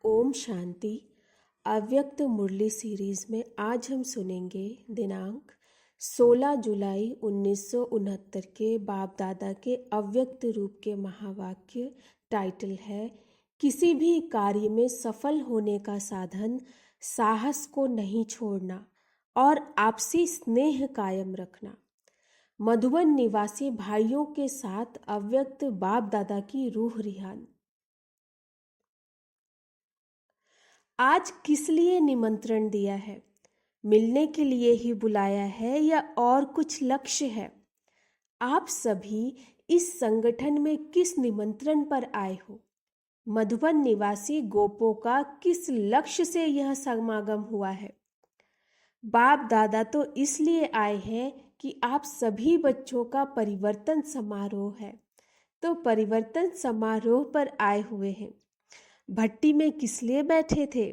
ओम शांति। अव्यक्त मुरली सीरीज में आज हम सुनेंगे दिनांक 16 जुलाई 1969 के बाप दादा के अव्यक्त रूप के महावाक्य। टाइटल है, किसी भी कार्य में सफल होने का साधन साहस को नहीं छोड़ना और आपसी स्नेह कायम रखना। मधुबन निवासी भाइयों के साथ अव्यक्त बाप दादा की रूह रिहान। आज किस लिए निमंत्रण दिया है? मिलने के लिए ही बुलाया है या और कुछ लक्ष्य है? आप सभी इस संगठन में किस निमंत्रण पर आए हो? मधुबन निवासी गोपों का किस लक्ष्य से यह समागम हुआ है? बाप दादा तो इसलिए आए हैं कि आप सभी बच्चों का परिवर्तन समारोह है, तो परिवर्तन समारोह पर आए हुए हैं। भट्टी में किस लिए बैठे थे?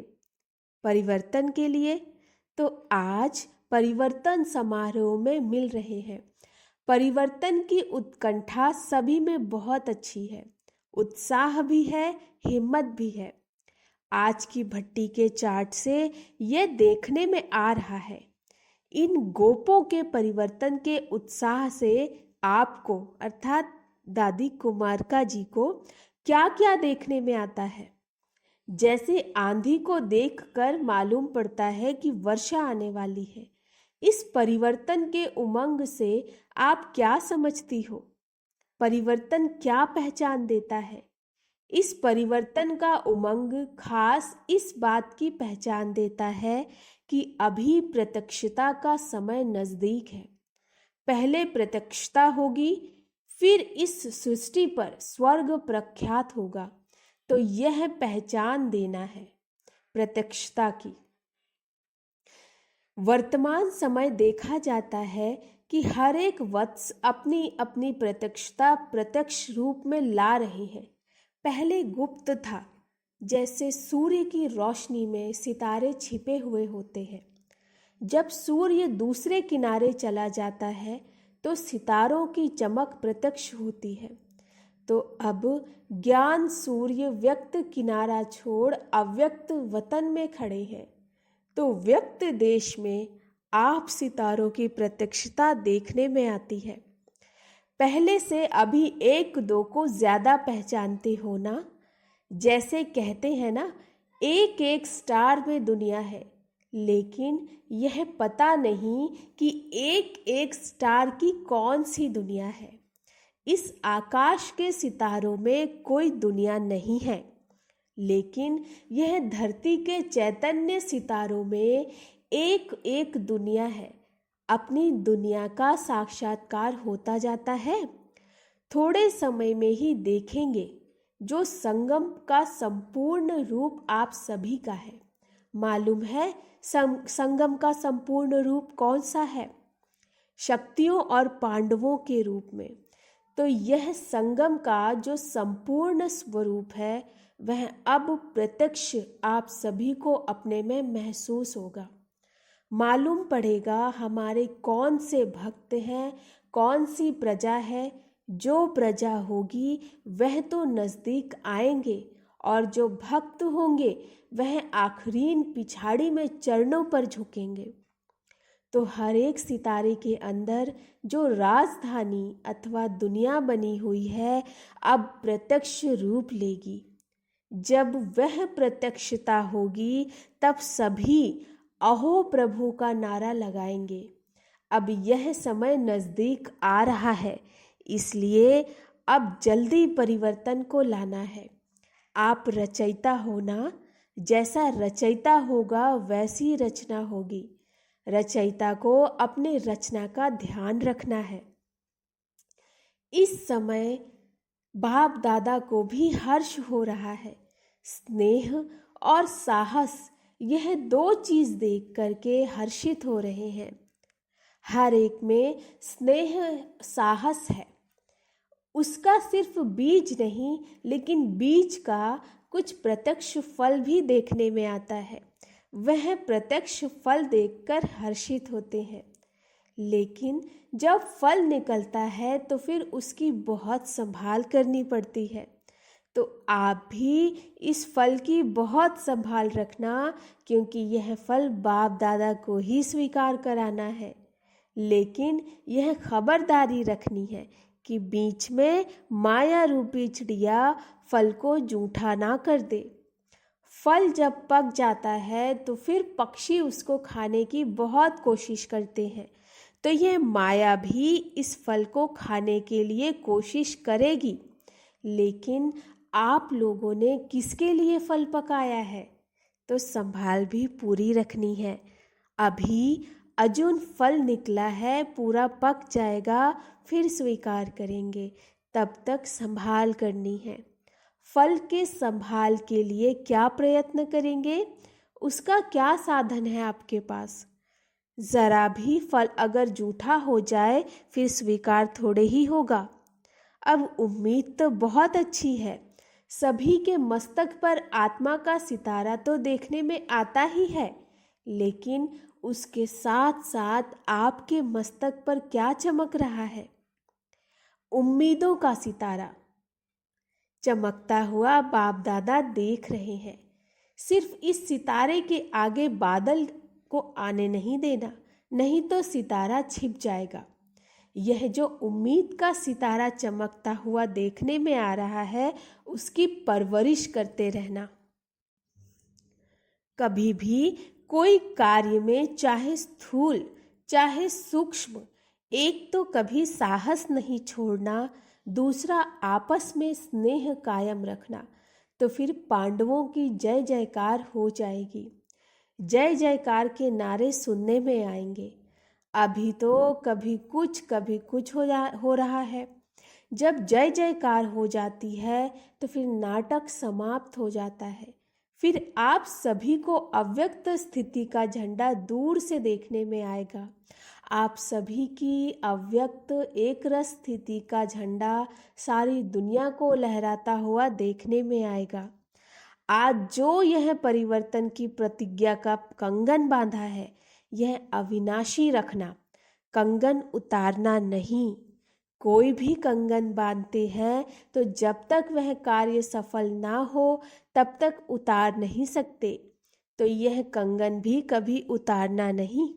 परिवर्तन के लिए। तो आज परिवर्तन समारोह में मिल रहे हैं। परिवर्तन की उत्कंठा सभी में बहुत अच्छी है, उत्साह भी है, हिम्मत भी है। आज की भट्टी के चार्ट से ये देखने में आ रहा है। इन गोपों के परिवर्तन के उत्साह से आपको अर्थात दादी कुमारका जी को क्या क्या देखने में आता है? जैसे आंधी को देखकर मालूम पड़ता है कि वर्षा आने वाली है। इस परिवर्तन के उमंग से आप क्या समझती हो? परिवर्तन क्या पहचान देता है? इस परिवर्तन का उमंग खास इस बात की पहचान देता है कि अभी प्रत्यक्षता का समय नजदीक है। पहले प्रत्यक्षता होगी, फिर इस सृष्टि पर स्वर्ग प्रख्यात होगा। तो यह पहचान देना है प्रत्यक्षता की। वर्तमान समय देखा जाता है कि हर एक वत्स अपनी अपनी प्रत्यक्षता प्रत्यक्ष रूप में ला रहे हैं। पहले गुप्त था, जैसे सूर्य की रोशनी में सितारे छिपे हुए होते हैं। जब सूर्य दूसरे किनारे चला जाता है तो सितारों की चमक प्रत्यक्ष होती है। तो अब ज्ञान सूर्य व्यक्त किनारा छोड़ अव्यक्त वतन में खड़े हैं। तो व्यक्त देश में आप सितारों की प्रत्यक्षता देखने में आती है। पहले से अभी एक दो को ज्यादा पहचानते हो ना? जैसे कहते हैं ना, एक एक स्टार में दुनिया है, लेकिन यह पता नहीं कि एक एक स्टार की कौन सी दुनिया है। इस आकाश के सितारों में कोई दुनिया नहीं है, लेकिन यह धरती के चैतन्य सितारों में एक एक दुनिया है। अपनी दुनिया का साक्षात्कार होता जाता है। थोड़े समय में ही देखेंगे जो संगम का संपूर्ण रूप आप सभी का है। मालूम है संगम का संपूर्ण रूप कौन सा है? शक्तियों और पांडवों के रूप में। तो यह संगम का जो संपूर्ण स्वरूप है वह अब प्रत्यक्ष आप सभी को अपने में महसूस होगा। मालूम पड़ेगा हमारे कौन से भक्त हैं, कौन सी प्रजा है। जो प्रजा होगी वह तो नजदीक आएंगे और जो भक्त होंगे वह आखिरीन पिछाड़ी में चरणों पर झुकेंगे। तो हर एक सितारे के अंदर जो राजधानी अथवा दुनिया बनी हुई है अब प्रत्यक्ष रूप लेगी। जब वह प्रत्यक्षता होगी तब सभी अहो प्रभु का नारा लगाएंगे। अब यह समय नजदीक आ रहा है, इसलिए अब जल्दी परिवर्तन को लाना है। आप रचयिता हो ना? जैसा रचयिता होगा वैसी रचना होगी। रचयिता को अपने रचना का ध्यान रखना है। इस समय बाप दादा को भी हर्ष हो रहा है। स्नेह और साहस, यह दो चीज देख करके हर्षित हो रहे हैं। हर एक में स्नेह साहस है। उसका सिर्फ बीज नहीं, लेकिन बीज का कुछ प्रत्यक्ष फल भी देखने में आता है। वह प्रत्यक्ष फल देखकर हर्षित होते हैं। लेकिन जब फल निकलता है तो फिर उसकी बहुत संभाल करनी पड़ती है। तो आप भी इस फल की बहुत संभाल रखना, क्योंकि यह फल बाप दादा को ही स्वीकार कराना है। लेकिन यह खबरदारी रखनी है कि बीच में माया रूपी चिड़िया फल को जूठा ना कर दे। फल जब पक जाता है तो फिर पक्षी उसको खाने की बहुत कोशिश करते हैं, तो यह माया भी इस फल को खाने के लिए कोशिश करेगी। लेकिन आप लोगों ने किसके लिए फल पकाया है, तो संभाल भी पूरी रखनी है। अभी अजून फल निकला है, पूरा पक जाएगा फिर स्वीकार करेंगे, तब तक संभाल करनी है। फल के संभाल के लिए क्या प्रयत्न करेंगे, उसका क्या साधन है आपके पास? जरा भी फल अगर जूठा हो जाए फिर स्वीकार थोड़े ही होगा। अब उम्मीद तो बहुत अच्छी है, सभी के मस्तक पर आत्मा का सितारा तो देखने में आता ही है, लेकिन उसके साथ साथ आपके मस्तक पर क्या चमक रहा है? उम्मीदों का सितारा चमकता हुआ बाप दादा देख रहे हैं। सिर्फ इस सितारे के आगे बादल को आने नहीं देना, नहीं तो सितारा छिप जाएगा। यह जो उम्मीद का सितारा चमकता हुआ देखने में आ रहा है, उसकी परवरिश करते रहना। कभी भी कोई कार्य में, चाहे स्थूल चाहे सूक्ष्म, एक तो कभी साहस नहीं छोड़ना, दूसरा आपस में स्नेह कायम रखना, तो फिर पांडवों की जय जयकार हो जाएगी। जय जयकार के नारे सुनने में आएंगे। अभी तो कभी कुछ हो रहा है। जब जय जयकार हो जाती है तो फिर नाटक समाप्त हो जाता है। फिर आप सभी को अव्यक्त स्थिति का झंडा दूर से देखने में आएगा। आप सभी की अव्यक्त एक रस स्थिति का झंडा सारी दुनिया को लहराता हुआ देखने में आएगा। आज जो यह परिवर्तन की प्रतिज्ञा का कंगन बांधा है, यह अविनाशी रखना, कंगन उतारना नहीं। कोई भी कंगन बांधते हैं तो जब तक वह कार्य सफल ना हो तब तक उतार नहीं सकते, तो यह कंगन भी कभी उतारना नहीं।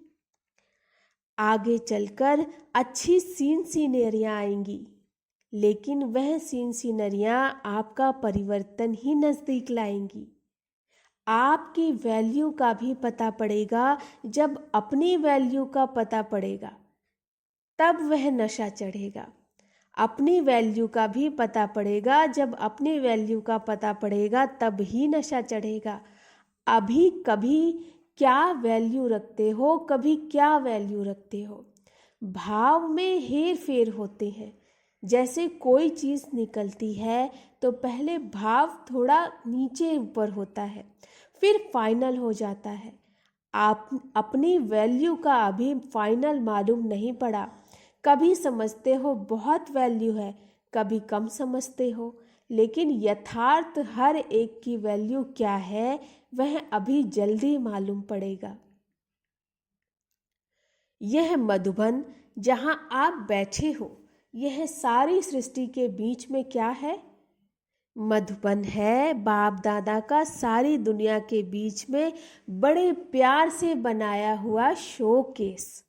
आगे चलकर अच्छी सीन सीनरियाँ आएंगी, लेकिन वह सीन सीनरियाँ आपका परिवर्तन ही नज़दीक लाएंगी। आपकी वैल्यू का भी पता पड़ेगा। जब अपनी वैल्यू का पता पड़ेगा तब वह नशा चढ़ेगा। अपनी वैल्यू का भी पता पड़ेगा, जब अपनी वैल्यू का पता पड़ेगा तब ही नशा चढ़ेगा। अभी कभी क्या वैल्यू रखते हो, कभी क्या वैल्यू रखते हो। भाव में हेर फेर होते हैं। जैसे कोई चीज़ निकलती है तो पहले भाव थोड़ा नीचे ऊपर होता है, फिर फाइनल हो जाता है। आप अपनी वैल्यू का अभी फाइनल मालूम नहीं पड़ा। कभी समझते हो बहुत वैल्यू है, कभी कम समझते हो, लेकिन यथार्थ हर एक की वैल्यू क्या है वह अभी जल्दी मालूम पड़ेगा। यह मधुबन जहाँ आप बैठे हो, यह सारी सृष्टि के बीच में क्या है? मधुबन है बाप दादा का सारी दुनिया के बीच में बड़े प्यार से बनाया हुआ शोकेस।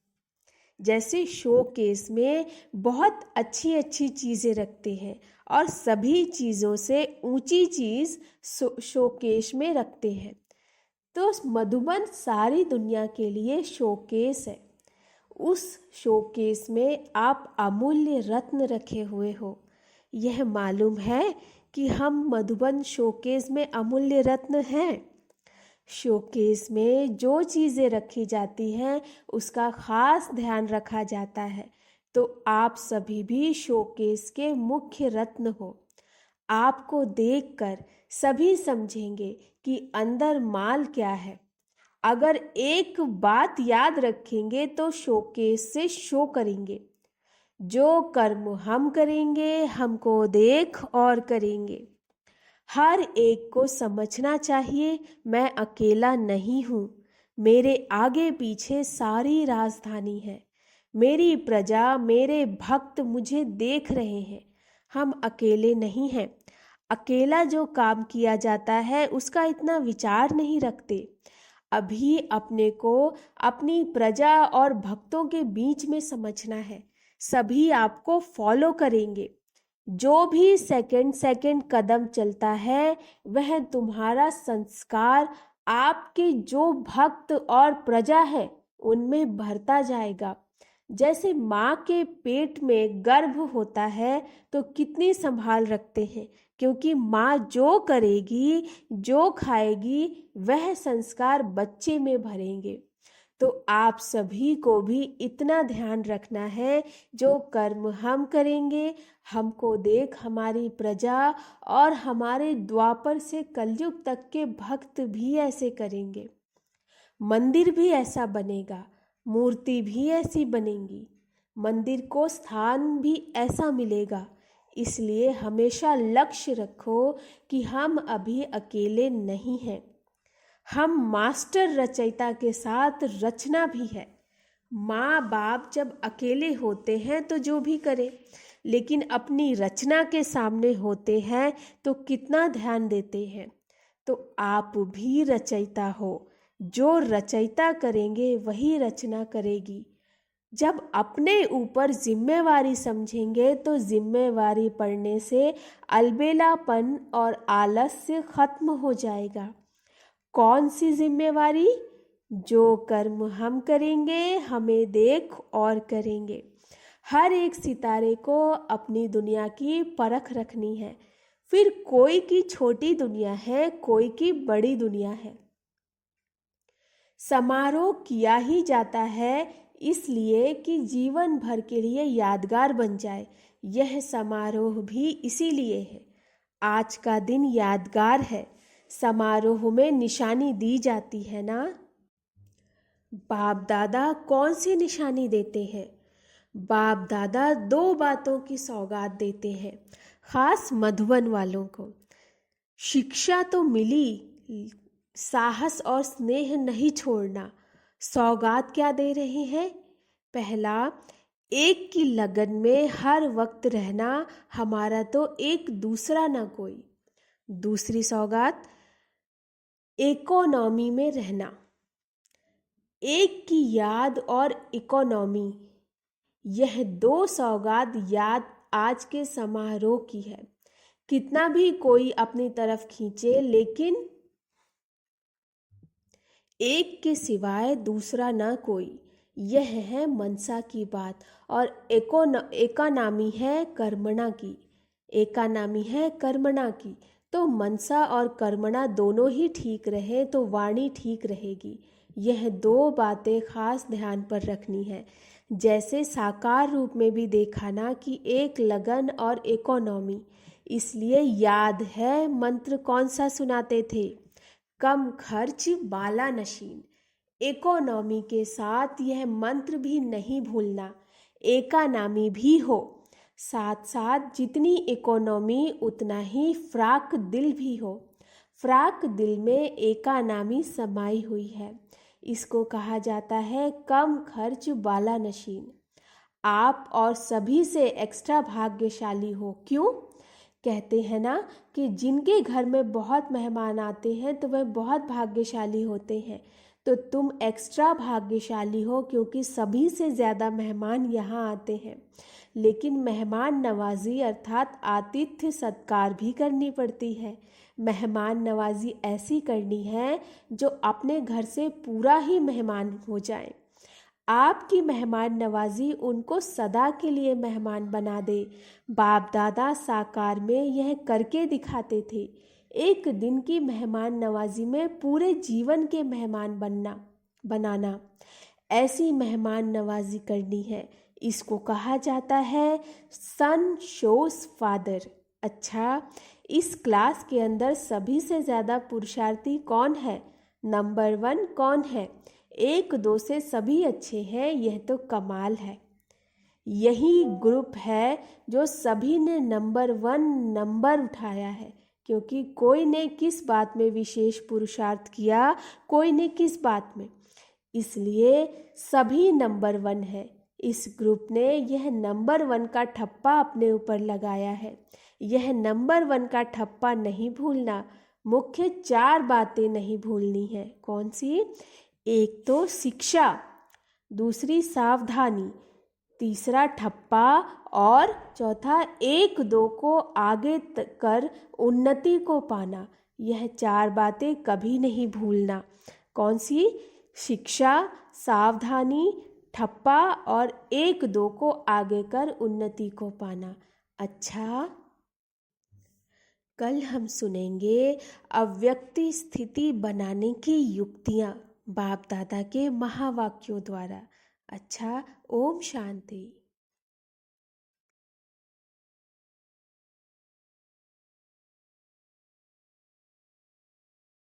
जैसे शोकेस में बहुत अच्छी अच्छी चीज़ें रखते हैं और सभी चीज़ों से ऊंची चीज़ शोकेस में रखते हैं, तो मधुबन सारी दुनिया के लिए शोकेस है। उस शोकेस में आप अमूल्य रत्न रखे हुए हो। यह मालूम है कि हम मधुबन शोकेस में अमूल्य रत्न हैं। शोकेस में जो चीज़ें रखी जाती हैं उसका खास ध्यान रखा जाता है, तो आप सभी भी शोकेस के मुख्य रत्न हो। आपको देखकर सभी समझेंगे कि अंदर माल क्या है। अगर एक बात याद रखेंगे तो शोकेस से शो करेंगे। जो कर्म हम करेंगे हमको देख और करेंगे। हर एक को समझना चाहिए मैं अकेला नहीं हूँ, मेरे आगे पीछे सारी राजधानी है। मेरी प्रजा, मेरे भक्त मुझे देख रहे हैं। हम अकेले नहीं हैं। अकेला जो काम किया जाता है उसका इतना विचार नहीं रखते। अभी अपने को अपनी प्रजा और भक्तों के बीच में समझना है। सभी आपको फॉलो करेंगे। जो भी सेकंड सेकंड कदम चलता है वह तुम्हारा संस्कार आपके जो भक्त और प्रजा है उनमें भरता जाएगा। जैसे माँ के पेट में गर्भ होता है तो कितनी संभाल रखते हैं, क्योंकि माँ जो करेगी जो खाएगी वह संस्कार बच्चे में भरेंगे। तो आप सभी को भी इतना ध्यान रखना है, जो कर्म हम करेंगे हमको देख हमारी प्रजा और हमारे द्वापर से कलयुग तक के भक्त भी ऐसे करेंगे। मंदिर भी ऐसा बनेगा, मूर्ति भी ऐसी बनेंगी, मंदिर को स्थान भी ऐसा मिलेगा। इसलिए हमेशा लक्ष्य रखो कि हम अभी अकेले नहीं हैं, हम मास्टर रचयिता के साथ रचना भी है। माँ बाप जब अकेले होते हैं तो जो भी करें, लेकिन अपनी रचना के सामने होते हैं तो कितना ध्यान देते हैं। तो आप भी रचयिता हो, जो रचयिता करेंगे वही रचना करेगी। जब अपने ऊपर जिम्मेवारी समझेंगे तो जिम्मेवारी पड़ने से अलबेलापन और आलस्य खत्म हो जाएगा। कौन सी जिम्मेवारी? जो कर्म हम करेंगे हमें देख और करेंगे। हर एक सितारे को अपनी दुनिया की परख रखनी है। फिर कोई की छोटी दुनिया है, कोई की बड़ी दुनिया है। समारोह किया ही जाता है इसलिए कि जीवन भर के लिए यादगार बन जाए। यह समारोह भी इसीलिए है। आज का दिन यादगार है, समारोह में निशानी दी जाती है ना। बाप दादा कौन सी निशानी देते हैं? बाप दादा दो बातों की सौगात देते हैं, खास मधुबन वालों को। शिक्षा तो मिली, साहस और स्नेह नहीं छोड़ना। सौगात क्या दे रहे हैं? पहला, एक की लगन में हर वक्त रहना, हमारा तो एक दूसरा ना कोई। दूसरी सौगात, इकोनॉमी में रहना। एक की याद और इकोनॉमी, यह दो सौगात याद आज के समारोह की है। कितना भी कोई अपनी तरफ खींचे, लेकिन एक के सिवाय दूसरा ना कोई, यह है मनसा की बात। और एकानामी है कर्मणा की, एकानामी है कर्मणा की। तो मनसा और कर्मणा दोनों ही ठीक रहे तो वाणी ठीक रहेगी। यह दो बातें खास ध्यान पर रखनी है। जैसे साकार रूप में भी देखा ना कि एक लगन और इकोनॉमी। इसलिए याद है मंत्र कौन सा सुनाते थे? कम खर्च बाला नशीन। इकोनॉमी के साथ यह मंत्र भी नहीं भूलना, एकानामी भी हो। साथ साथ जितनी इकोनॉमी उतना ही फ्राक दिल भी हो। फ्राक दिल में एकानामी समाई हुई है। इसको कहा जाता है कम खर्च बाला नशीन। आप और सभी से एक्स्ट्रा भाग्यशाली हो। क्यों? कहते हैं ना कि जिनके घर में बहुत मेहमान आते हैं तो वह बहुत भाग्यशाली होते हैं। तो तुम एक्स्ट्रा भाग्यशाली हो क्योंकि सभी से ज़्यादा मेहमान यहाँ आते हैं। लेकिन मेहमान नवाजी अर्थात आतिथ्य सत्कार भी करनी पड़ती है। मेहमान नवाजी ऐसी करनी है जो अपने घर से पूरा ही मेहमान हो जाए। आपकी मेहमान नवाजी उनको सदा के लिए मेहमान बना दे। बाप दादा साकार में यह करके दिखाते थे। एक दिन की मेहमान नवाजी में पूरे जीवन के मेहमान बनाना, ऐसी मेहमान नवाजी करनी है। इसको कहा जाता है सन शोस फादर। अच्छा, इस क्लास के अंदर सभी से ज़्यादा पुरुषार्थी कौन है? नंबर 1 कौन है? 1 2 से सभी अच्छे हैं, यह तो कमाल है। यही ग्रुप है जो सभी ने नंबर 1 नंबर उठाया है, क्योंकि कोई ने किस बात में विशेष पुरुषार्थ किया, कोई ने किस बात में, इसलिए सभी नंबर 1 है। इस ग्रुप ने यह नंबर 1 का ठप्पा अपने ऊपर लगाया है। यह नंबर 1 का ठप्पा नहीं भूलना। मुख्य 4 बातें नहीं भूलनी है। कौन सी? एक तो शिक्षा, दूसरी सावधानी, तीसरा ठप्पा और चौथा 1-2 को आगे कर उन्नति को पाना। यह 4 बातें कभी नहीं भूलना। कौन सी? शिक्षा, सावधानी, ठप्पा और 1-2 को आगे कर उन्नति को पाना। अच्छा, कल हम सुनेंगे अव्यक्ति स्थिति बनाने की युक्तियाँ बाप दादा के महावाक्यों द्वारा। अच्छा, ओम शांति।